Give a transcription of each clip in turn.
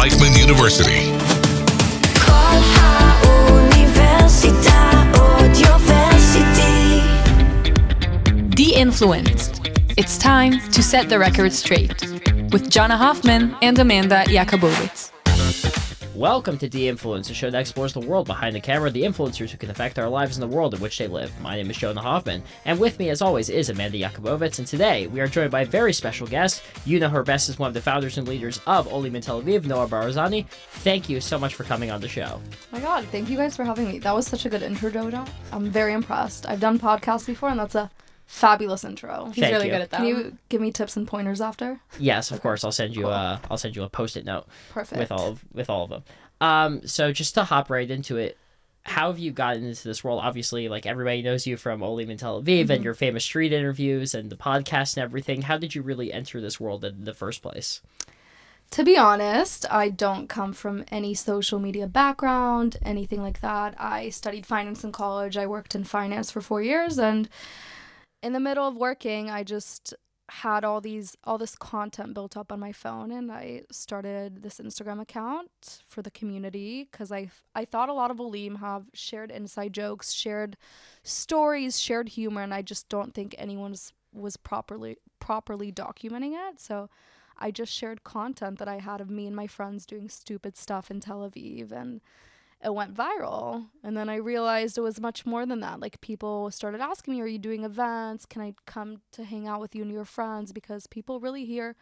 Reichman University. De-influenced. It's time to set the record straight with Jana Hoffman and Amanda Jakubowicz. Welcome to De-Influence, a show that explores the world behind the camera, the influencers who can affect our lives and the world in which they live. My name is Jonah Hoffman, and with me, as always, is Amanda Jakubowicz, and today we are joined by a very special guest. You know her best as one of the founders and leaders of Olim and Us, Noa Barazani. Thank you so much for coming on the show. Oh my god, thank you guys for having me. That was such a good intro, Jojo. I'm very impressed. I've done podcasts before, and that's a fabulous intro. He's really good at that. Can you give me tips and pointers after? Yes, of course. I'll send you a Post-it note. Perfect. with all of them. So just to hop right into it, how have you gotten into this role? Obviously, like, everybody knows you from Olim and Us and your famous street interviews and the podcast and everything. How did you really enter this world in the first place? To be honest, I don't come from any social media background, anything like that. I studied finance in college. I worked in finance for 4 years, and in the middle of working, I just had all this content built up on my phone, and I started this Instagram account for the community because I thought a lot of Olim have shared inside jokes, shared stories, shared humor, and I just don't think anyone was properly documenting it. So I just shared content that I had of me and my friends doing stupid stuff in Tel Aviv, and it went viral. And then I realized it was much more than that. Like, people started asking me, are you doing events? Can I come to hang out with you and your friends? Because people really here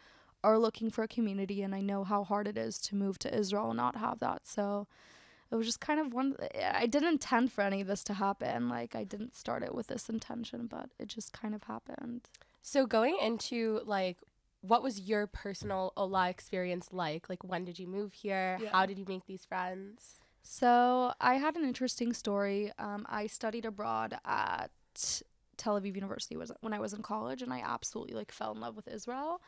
are looking for a community, and I know how hard it is to move to Israel and not have that. So it was just kind of I didn't intend for any of this to happen. Like, I didn't start it with this intention, but it just kind of happened. So going into, like, what was your personal Ola experience like? Like, when did you move here? Yeah. How did you make these friends? So I had an interesting story. I studied abroad at Tel Aviv University when I was in college, and I absolutely fell in love with Israel.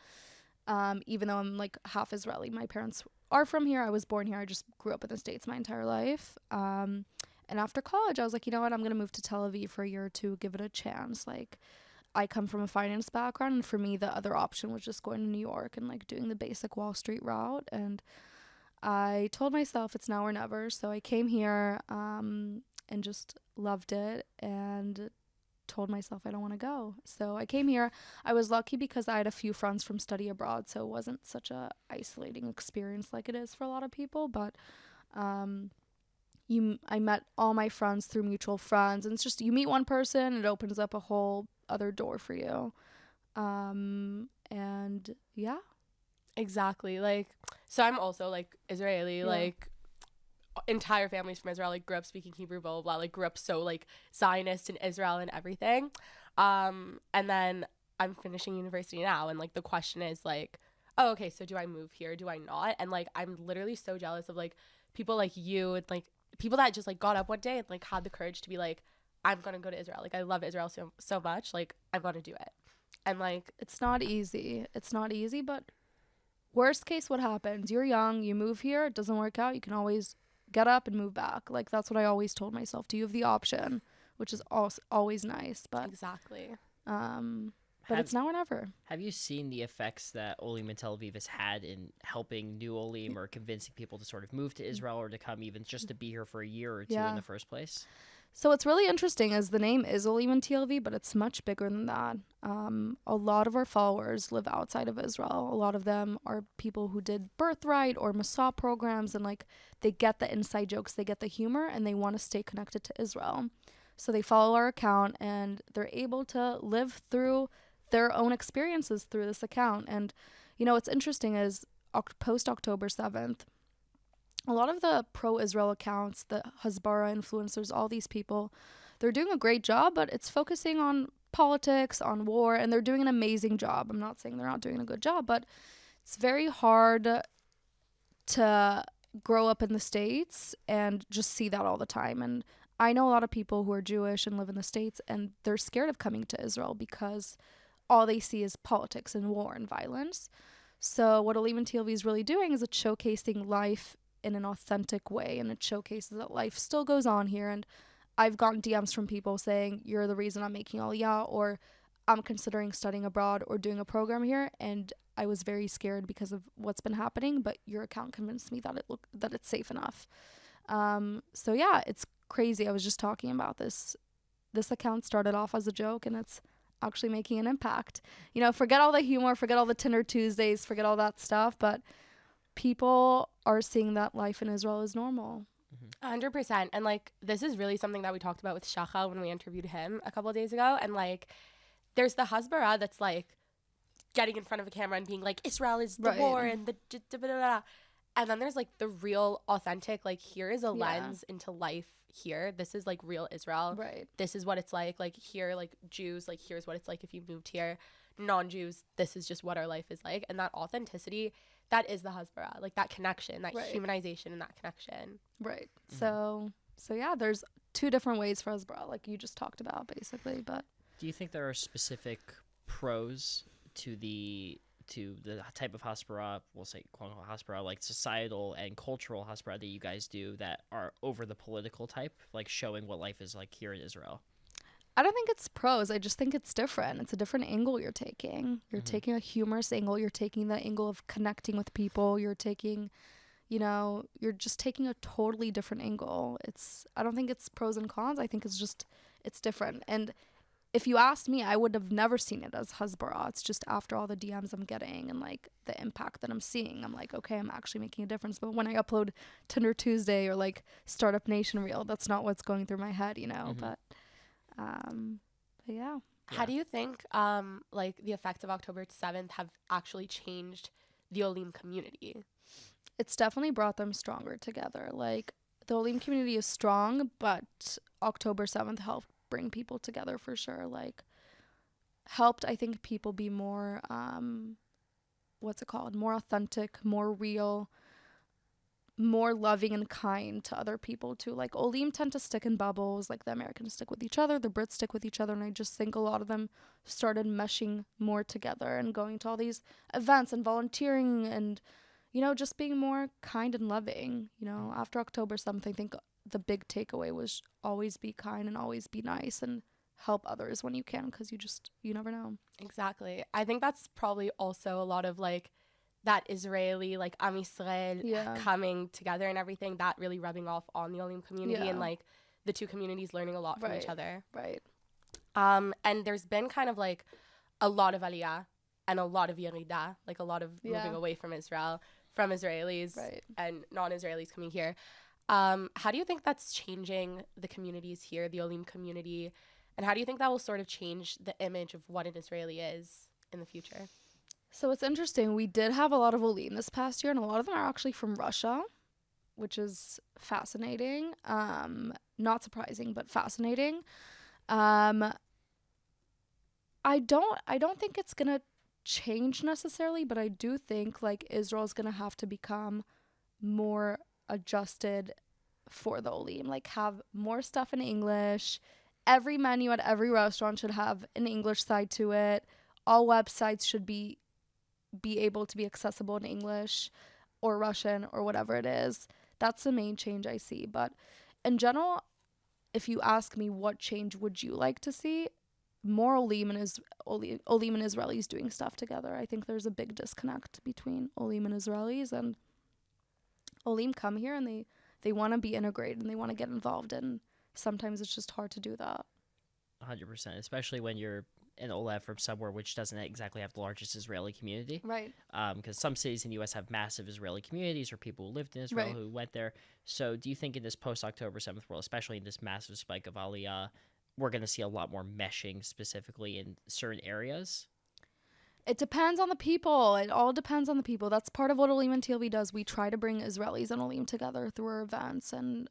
Even though I'm half Israeli, my parents are from here. I was born here. I just grew up in the States my entire life. And after college, I was like, you know what? I'm gonna move to Tel Aviv for a year or two, give it a chance. I come from a finance background, and for me, the other option was just going to New York and doing the basic Wall Street route. And I told myself it's now or never, so I came here and just loved it and told myself I don't want to go. So I came here. I was lucky because I had a few friends from study abroad, so it wasn't such a isolating experience like it is for a lot of people, but I met all my friends through mutual friends, and it's just, you meet one person, it opens up a whole other door for you. And yeah. Exactly. So I'm also Israeli, Yeah. Entire families from Israel, grew up speaking Hebrew, blah blah blah, grew up so Zionist in Israel and everything. And then I'm finishing university now, and the question is oh, okay, so do I move here, do I not? And I'm literally so jealous of people like you, and people that just got up one day and had the courage to be I'm gonna go to Israel. I love Israel so much, I'm gonna do it. And It's not easy, but worst case, what happens? You're young, you move here, it doesn't work out, you can always get up and move back. That's what I always told myself. Do you have the option? Which is always nice, but exactly. But it's now or never. Have you seen the effects that Olim and Tel Aviv has had in helping new Olim or convincing people to sort of move to Israel or to come even just to be here for a year or two in the first place? So what's really interesting is the name is Olim and Tel Aviv, but it's much bigger than that. A lot of our followers live outside of Israel. A lot of them are people who did Birthright or Masa programs, and they get the inside jokes, they get the humor, and they want to stay connected to Israel. So they follow our account, and they're able to live through their own experiences through this account. And what's interesting is post October 7th, a lot of the pro-Israel accounts, the Hasbara influencers, all these people, they're doing a great job, but it's focusing on politics, on war, and they're doing an amazing job. I'm not saying they're not doing a good job, but it's very hard to grow up in the States and just see that all the time. And I know a lot of people who are Jewish and live in the States, and they're scared of coming to Israel because all they see is politics and war and violence. So what Olim and Tel Aviv is really doing is it's showcasing life in an authentic way, and it showcases that life still goes on here. And I've gotten DMs from people saying, you're the reason I'm making Aliyah, or I'm considering studying abroad or doing a program here, and I was very scared because of what's been happening, but your account convinced me that it's safe enough. So yeah, it's crazy. I was just talking about this. This account started off as a joke, and it's actually making an impact. You know, forget all the humor, forget all the Tinder Tuesdays, forget all that stuff, but people are seeing that life in Israel is normal. 100%. And like, this is really something that we talked about with Shacha when we interviewed him a couple of days ago. And like, there's the hasbara that's like getting in front of a camera and being like, Israel is the war and the and then there's like the real authentic, like, here is a lens into life here. This is like real Israel. Right. This is what it's like here, like Jews, like here's what it's like if you moved here. Non-Jews, this is just what our life is like. And that authenticity, that is the hasbara, like that connection, that humanization and that connection. Right. So yeah, there's two different ways for hasbara, like you just talked about, basically. But do you think there are specific pros to the type of hasbara, we'll say quote unquote hasbara, like societal and cultural hasbara that you guys do that are over the political type, like showing what life is like here in Israel? I don't think it's pros. I just think it's different. It's a different angle you're taking. You're taking a humorous angle. You're taking the angle of connecting with people. You're taking, you know, you're just taking a totally different angle. I don't think it's pros and cons. I think it's different. And if you asked me, I would have never seen it as hasbara. It's just after all the DMs I'm getting and like the impact that I'm seeing, I'm like, okay, I'm actually making a difference. But when I upload Tinder Tuesday or like Startup Nation Reel, that's not what's going through my head, you know. But yeah. How do you think like the effects of October 7th have actually changed the Olim community? It's definitely brought them stronger together. Like, the Olim community is strong, but October 7th helped bring people together for sure. Like, helped, I think, people be more more authentic, more real, more loving and kind to other people too. Like, Olim tend to stick in bubbles. Like, the Americans stick with each other, the Brits stick with each other, and I just think a lot of them started meshing more together and going to all these events and volunteering and, you know, just being more kind and loving. You know, after October 7th, I think the big takeaway was always be kind and always be nice and help others when you can, because you never know. Exactly. I think that's probably also a lot of like that Israeli, like Am Yisrael coming together and everything, that really rubbing off on the Olim community and like the two communities learning a lot from each other. Right. And there's been kind of like a lot of Aliyah and a lot of Yerida, like a lot of moving away from Israel, from Israelis and non-Israelis coming here. How do you think that's changing the communities here, the Olim community? And how do you think that will sort of change the image of what an Israeli is in the future? So it's interesting. We did have a lot of Olim this past year, and a lot of them are actually from Russia, which is fascinating. Not surprising, but fascinating. I don't think it's gonna change necessarily, but I do think like Israel's gonna have to become more adjusted for the Olim, like have more stuff in English. Every menu at every restaurant should have an English side to it. All websites should be able to be accessible in English or Russian or whatever it is. That's the main change I see. But in general, if you ask me what change would you like to see, more Olim and Israelis doing stuff together. I think there's a big disconnect between Olim and Israelis, and Olim come here and they want to be integrated and they want to get involved, and sometimes it's just hard to do that. 100%, especially when you're an Olev from somewhere which doesn't exactly have the largest Israeli community. Right. Because some cities in the U.S. have massive Israeli communities or people who lived in Israel who went there. So do you think in this post-October 7th world, especially in this massive spike of Aliyah, we're going to see a lot more meshing specifically in certain areas? It depends on the people. It all depends on the people. That's part of what Olim and TLV does. We try to bring Israelis and Olim together through our events and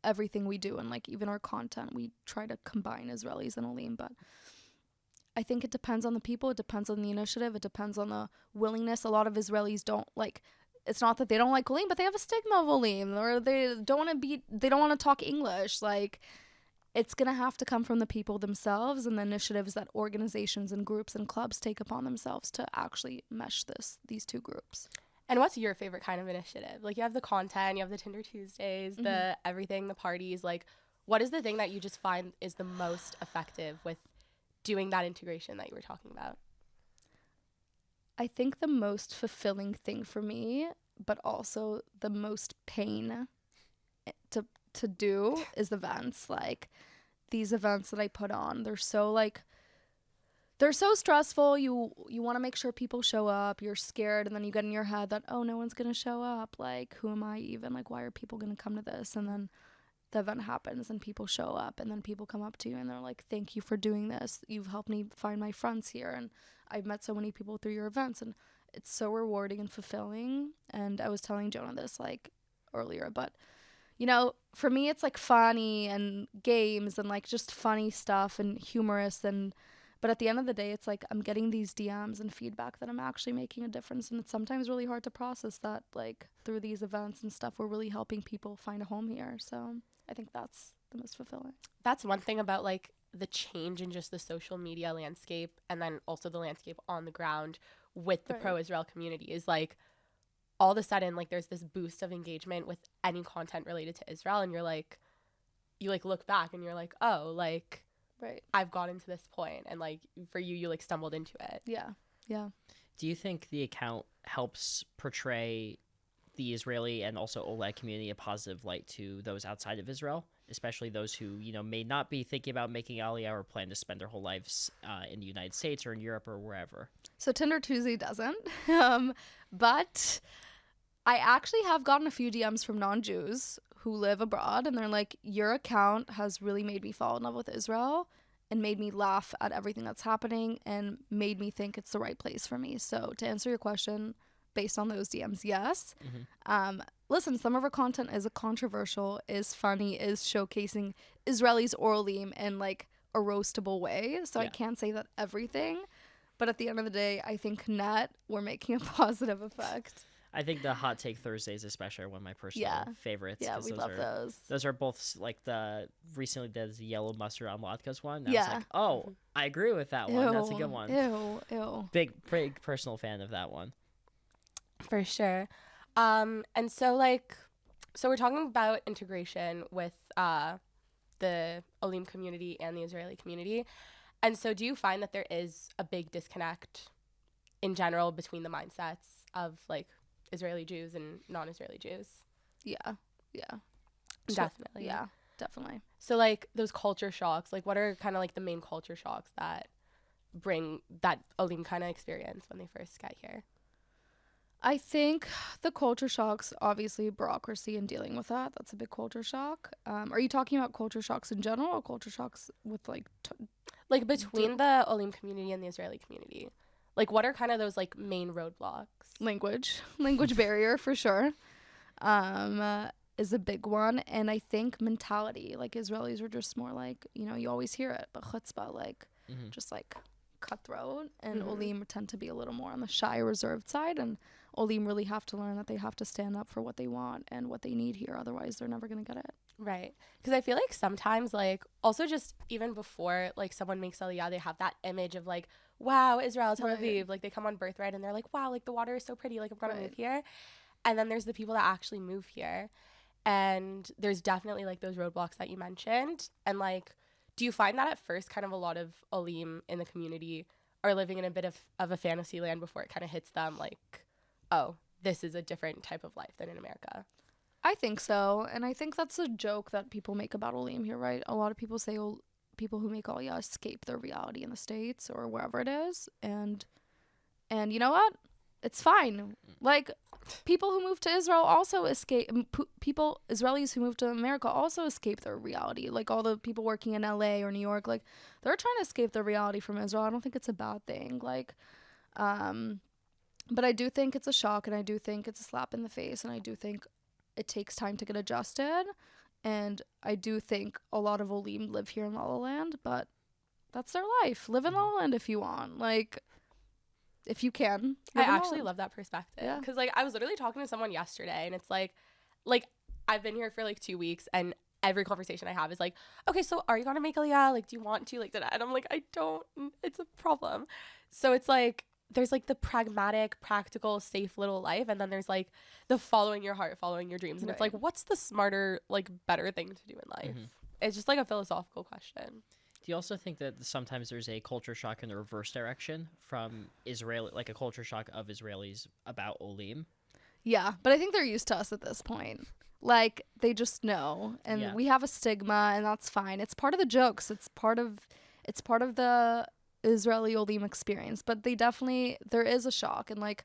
everything we do, and like even our content. We try to combine Israelis and Olim, but I think it depends on the people. It depends on the initiative. It depends on the willingness. A lot of Israelis don't like. It's not that they don't like Olim, but they have a stigma of Olim, or they don't want to talk English. Like, it's going to have to come from the people themselves and the initiatives that organizations and groups and clubs take upon themselves to actually mesh these two groups. And what's your favorite kind of initiative? Like, you have the content, you have the Tinder Tuesdays, the everything, the parties. Like, what is the thing that you just find is the most effective with doing that integration that you were talking about? I think the most fulfilling thing for me, but also the most pain to do is events. Like these events that I put on, they're so stressful. You want to make sure people show up. You're scared, and then you get in your head that, oh, no one's gonna show up. Like, who am I even? Like, why are people gonna come to this? And then the event happens and people show up, and then people come up to you and they're like, thank you for doing this. You've helped me find my friends here, and I've met so many people through your events, and it's so rewarding and fulfilling. And I was telling Jonah this like earlier, but for me it's like funny and games and like just funny stuff and humorous, but at the end of the day it's like I'm getting these DMs and feedback that I'm actually making a difference, and it's sometimes really hard to process that, like through these events and stuff we're really helping people find a home here. So I think that's the most fulfilling. That's one thing about like the change in just the social media landscape, and then also the landscape on the ground with the pro-Israel community, is like all of a sudden like there's this boost of engagement with any content related to Israel, and you look back and you're like, oh, like I've gotten to this point, and like for you like stumbled into it. Yeah. Do you think the account helps portray the Israeli and also Oleg community a positive light to those outside of Israel, especially those who, may not be thinking about making Aliyah or plan to spend their whole lives in the United States or in Europe or wherever? So Tinder Tuesday doesn't, but I actually have gotten a few DMs from non-Jews who live abroad, and they're like, your account has really made me fall in love with Israel and made me laugh at everything that's happening and made me think it's the right place for me. So to answer your question, based on those DMs, yes. Listen, some of our content is controversial, is funny, is showcasing Israelis or Olim in like a roastable way. So I can't say that everything, but at the end of the day, I think net we're making a positive effect. I think the Hot Take Thursdays especially are one of my personal favorites. Yeah, we love those. Those are both like recently there's the yellow mustard on latkes one. I was like, oh, I agree with that one. That's a good one. Ew. Big personal fan of that one. For sure. And so we're talking about integration with the Olim community and the Israeli community. And so do you find that there is a big disconnect in general between the mindsets of like Israeli Jews and non-Israeli Jews? Yeah. Definitely. Yeah, definitely. So like those culture shocks, like what are kind of like the main culture shocks that bring that Olim kind of experience when they first get here? I think the culture shocks, obviously bureaucracy and dealing with that. That's a big culture shock. Are you talking about culture shocks in general or culture shocks with like between the Olim community and the Israeli community? Like what are kind of those like main roadblocks? Language barrier for sure is a big one. And I think mentality, like Israelis are just more like, you always hear it, but chutzpah, like just like cutthroat, and Olim tend to be a little more on the shy, reserved side, and Olim really have to learn that they have to stand up for what they want and what they need here, otherwise they're never gonna get it. Right. Because I feel like sometimes like also just even before like someone makes Aliyah, they have that image of like, wow, Israel, Tel Aviv, like they come on birthright and they're like, wow, like the water is so pretty, like I'm gonna move here. And then there's the people that actually move here, and there's definitely like those roadblocks that you mentioned. And like, do you find that at first kind of a lot of Olim in the community are living in a bit of a fantasy land before it kind of hits them like, oh, this is a different type of life than in America? I think so, and I think that's a joke that people make about Olim here, right? A lot of people say people who make Aliyah escape their reality in the States or wherever it is, and you know what? It's fine. Like, people who move to Israel also escape. Israelis who move to America also escape their reality. Like, all the people working in LA or New York, like, they're trying to escape their reality from Israel. I don't think it's a bad thing. Like, but I do think it's a shock, and I do think it's a slap in the face, and I do think it takes time to get adjusted. And I do think a lot of Olim live here in La La Land, but that's their life. Live in La La Land if you want. Like, if you can. I actually love that perspective. Because, like, I was literally talking to someone yesterday, and it's like, I've been here for, like, 2 weeks, and every conversation I have is like, okay, so are you going to make Aliyah? Like, do you want to? Like, and I'm like, I don't. It's a problem. So it's like, there's, like, the pragmatic, practical, safe little life, and then there's, like, the following your heart, following your dreams. And it's like, what's the smarter, like, better thing to do in life? It's just, like, a philosophical question. Do you also think that sometimes there's a culture shock in the reverse direction from Israel, like a culture shock of Israelis about Olim? Yeah, but I think they're used to us at this point. Like, they just know, and Yeah. we have a stigma, and that's fine. It's part of the jokes. It's part of the Israeli Olim experience. But there is a shock, and like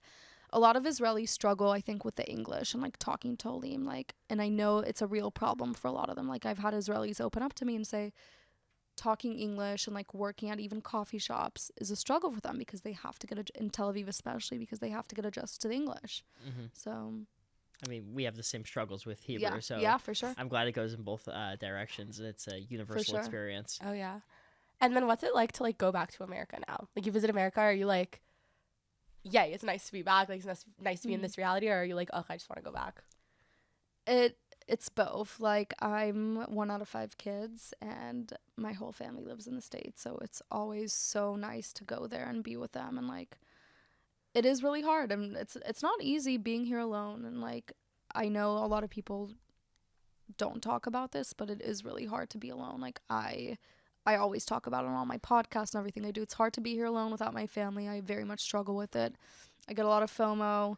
a lot of Israelis struggle, I think, with the English and like talking to Olim. Like, and I know it's a real problem for a lot of them. Like, I've had Israelis open up to me and say, talking English and like working at even coffee shops is a struggle for them because they have to in Tel Aviv especially, because they have to get adjusted to the English. So I mean, we have the same struggles with Hebrew, yeah, so yeah, for sure. I'm glad it goes in both directions. It's a universal sure. experience. Oh yeah. And then what's it like to like go back to America now? Like, you visit America, are you like, yay, it's nice to be back, like it's nice to be in this reality, or are you like, oh, I just want to go back? It's both. Like, I'm 1 out of 5 kids, and my whole family lives in the States, so it's always so nice to go there and be with them. And like, it is really hard, and it's not easy being here alone. And like, I know a lot of people don't talk about this, but it is really hard to be alone. Like, I always talk about it on all my podcasts and everything I do. It's hard to be here alone without my family. I very much struggle with it. I get a lot of FOMO.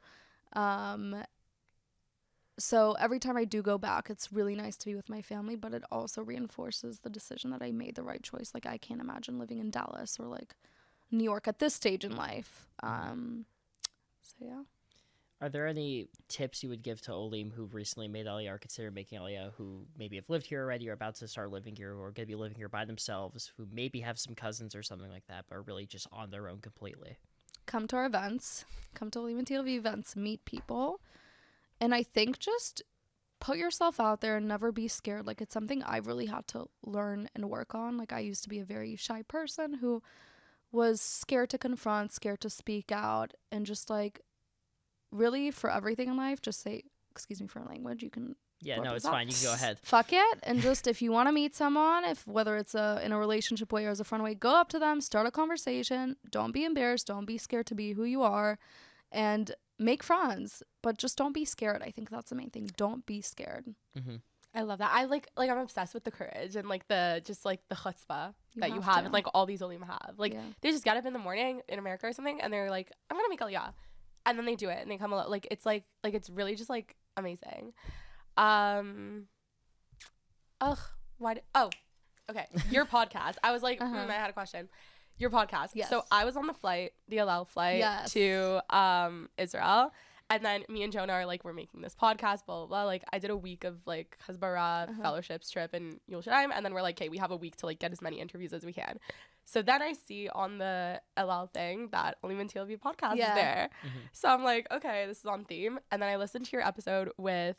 So every time I do go back, it's really nice to be with my family, but it also reinforces the decision that I made the right choice. Like, I can't imagine living in Dallas or like New York at this stage in life. So yeah. Are there any tips you would give to Olim who recently made Aliyah or consider making Aliyah, who maybe have lived here already or about to start living here or going to be living here by themselves, who maybe have some cousins or something like that, but are really just on their own completely? Come to our events. Come to Olim and TLV events. Meet people. And I think just put yourself out there and never be scared. Like, it's something I really had to learn and work on. Like, I used to be a very shy person who was scared to confront, scared to speak out, and just like, really, for everything in life, just say, excuse me for language, you can Yeah, no, it's fine. You can go ahead. Fuck it. And just, if you want to meet someone, whether it's in a relationship way or as a friend way, go up to them, start a conversation. Don't be embarrassed. Don't be scared to be who you are, and make friends. But just don't be scared. I think that's the main thing. Don't be scared. I love that. I like I'm obsessed with the courage and like the chutzpah that you have have to. and like all these Olim have. Like, they just get up in the morning in America or something, and they're like, I'm gonna make Aliyah, and then they do it and they come along. Like, it's like it's really just like amazing. Okay, your podcast. I was like, I had a question. Your podcast. Yes. So I was on the Alel flight to Israel, and then me and Jonah are like, we're making this podcast, blah blah blah. Like, I did a week of like Hasbara fellowships trip in Yerushalayim, and then we're like, okay, we have a week to like get as many interviews as we can. So then I see on the Elal thing that Olim and TLV podcast is there. So I'm like, okay, this is on theme. And then I listened to your episode with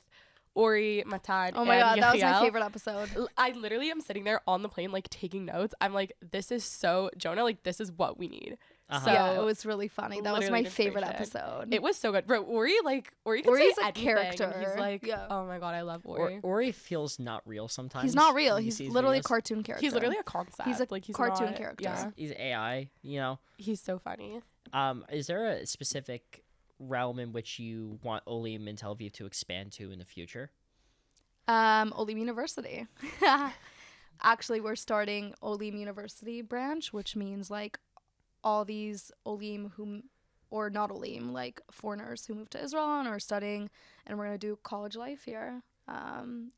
Ori, Matan, Oh my God, and that was my Yahiel. favorite episode. I literally am sitting there on the plane, like, taking notes. I'm like, this is so, Jonah, like, this is what we need. So yeah, it was really funny. That was literally my favorite inspiration. episode. It was so good. Bro, Ori can Ori's say a anything. character. He's like, Yeah. oh my God, I love Ori. Ori feels not real sometimes. He's not real. when you He's see his literally a videos. cartoon character. He's literally a concept. He's a cartoon not- character. Yeah. He's AI, you know. He's so funny. Is there a specific realm in which you want Olim and Tel Aviv to expand to in the future? Olim University. Actually, we're starting Olim University branch, which means like all these Olim or not Olim, like foreigners who moved to Israel and are studying, and we're gonna do college life here.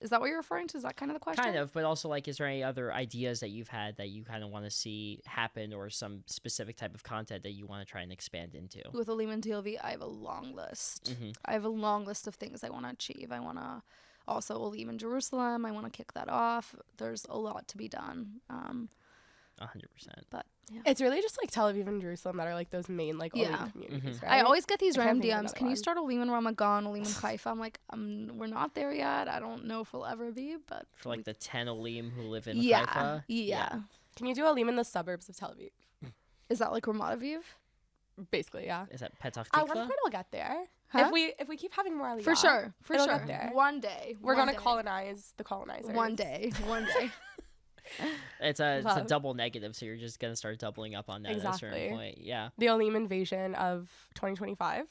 Is that what you're referring to? Is that kind of the question? Kind of, but also, like, is there any other ideas that you've had that you kind of want to see happen, or some specific type of content that you want to try and expand into? With Olim and TLV, I have a long list. I have a long list of things I want to achieve. I want to also Olim in Jerusalem. I want to kick that off. There's a lot to be done. 100%. But yeah. It's really just like Tel Aviv and Jerusalem that are like those main like Olim Yeah. communities, right? I always get these I can't random think of DMs. another Can you one. start Olim in Ramadan, Olim in Haifa? I'm like, we're not there yet. I don't know if we'll ever be, but For like the 10 Olim who live in yeah, Haifa? yeah. Can you do Olim in the suburbs of Tel Aviv? Is that like Ramat Aviv? Basically, yeah. Is that Petach At one Tikva? point, I'll get there. Huh? If we keep having more Aliyah, For sure, it'll sure. get there. One day, We're one gonna day. colonize the colonizers. One day. It's a Love. double negative, so you're just going to start doubling up on that at a certain Exactly. point. Yeah. The Olim invasion of 2025,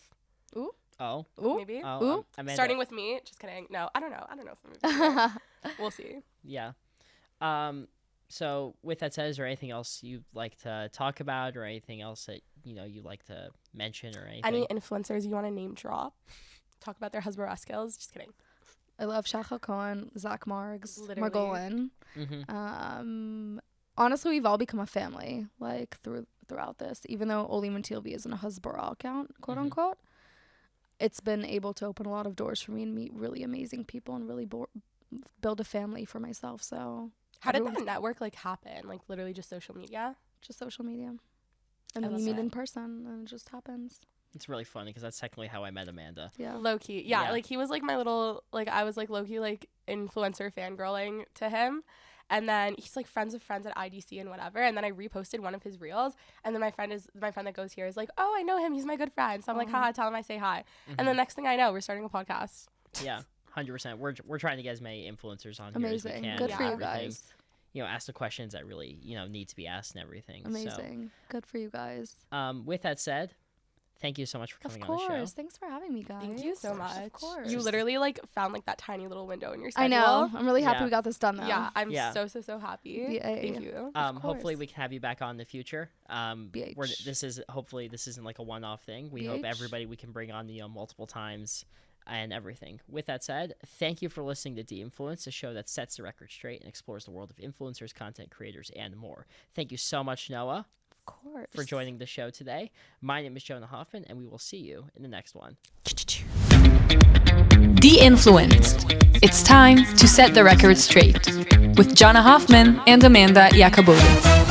Oh. Ooh. maybe. Oh, Ooh. Amanda, Starting with me. Just kidding. No, I don't know. I don't know if I'm moving. We'll see. Yeah. So with that said, is there anything else you'd like to talk about, or anything else that you'd like to mention, or anything? Any influencers you want to name drop? Talk about their husband skills. Just kidding. I love Shachar Cohen, Zach Margs, Literally. Margolin. Honestly, we've all become a family, like, throughout this. Even though Olim and Us isn't a Hezbollah account, quote unquote, it's been able to open a lot of doors for me and meet really amazing people and really build a family for myself. So how did that network like happen? Like literally just social media? Just social media. And then you meet in person and it just happens. It's really funny because that's technically how I met Amanda. Yeah. Low key. Yeah. Like he was like my little, like I was like low key like influencer fangirling to him. And then he's like friends with friends at IDC and whatever. And then I reposted one of his reels. And then my friend that goes here is like, oh, I know him. He's my good friend. So I'm like, haha, tell him I say hi. And the next thing I know, we're starting a podcast. Yeah, 100%. We're trying to get as many influencers on here as we Amazing. can. Good for you everything. guys. Ask the questions that really, need to be asked and everything. Amazing. Good for you guys. So, with that said, thank you so much for coming on the show. Of course. Thanks for having me, guys. Thank you so much. Of course. You literally like found like that tiny little window in your schedule. I know. I'm really happy Yeah. we got this done, though. Yeah, I'm so happy. BA. Thank you. Hopefully we can have you back on in the future. BH. This isn't like a one-off thing. We hope BH. everybody we can bring on multiple times and everything. With that said, thank you for listening to De-Influence, a show that sets the record straight and explores the world of influencers, content creators, and more. Thank you so much, Noah, Of course. for joining the show today. My name is Jonah Hoffman, and we will see you in the next one. De-Influenced. It's time to set the record straight with Jonah Hoffman and Amanda Yakubowicz.